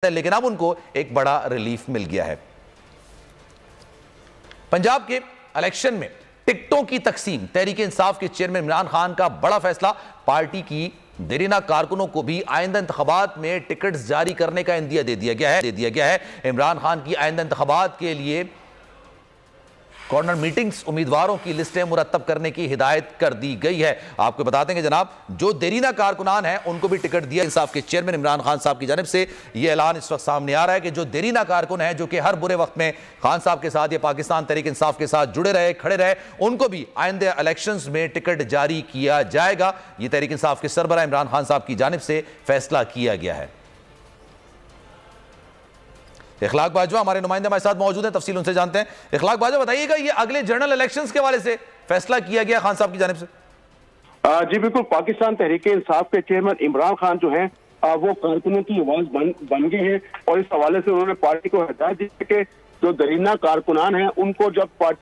लेकिन अब उनको एक बड़ा रिलीफ मिल गया है। पंजाब के इलेक्शन में टिकटों की तकसीम, तहरीक इंसाफ के चेयरमैन इमरान खान का बड़ा फैसला। पार्टी की देरीना कारकुनों को भी आइंदा इंतखाबात में टिकट्स जारी करने का इंदिया दे दिया गया है। इमरान खान की आइंदा इंतखाबात के लिए कॉर्नर मीटिंग्स, उम्मीदवारों की लिस्टें मुरतब करने की हिदायत कर दी गई है। आपको बता देंगे जनाब, जो देरीना कारकुनान हैं उनको भी टिकट दिया। इंसाफ के चेयरमैन इमरान खान साहब की जानिब से यह ऐलान इस वक्त सामने आ रहा है कि जो देरीना कारकुन हैं, जो कि हर बुरे वक्त में खान साहब के साथ या पाकिस्तान तहरीक इंसाफ के साथ जुड़े रहे, खड़े रहे, उनको भी आइंदे इलेक्शंस में टिकट जारी किया जाएगा। यह तहरीक इंसाफ के सरबराह इमरान खान साहब की जानिब से फैसला किया गया है। इखलाक बाजवा हमारे नुमाइंदे हमारे साथ मौजूद हैं, तफसील उनसे जानते हैं। इखलाक बाजवा, बताइएगा ये अगले जनरल इलेक्शंस के हवाले से फैसला किया गया खान साहब की जानिब से? जी बिल्कुल, पाकिस्तान तहरीक इंसाफ के चेयरमैन इमरान खान जो हैं वो कारकुनों की आवाज बन गई है और इस हवाले से उन्होंने पार्टी को हिदायत दी कि जो दरीना कारकुनान हैं उनको जब पार्टी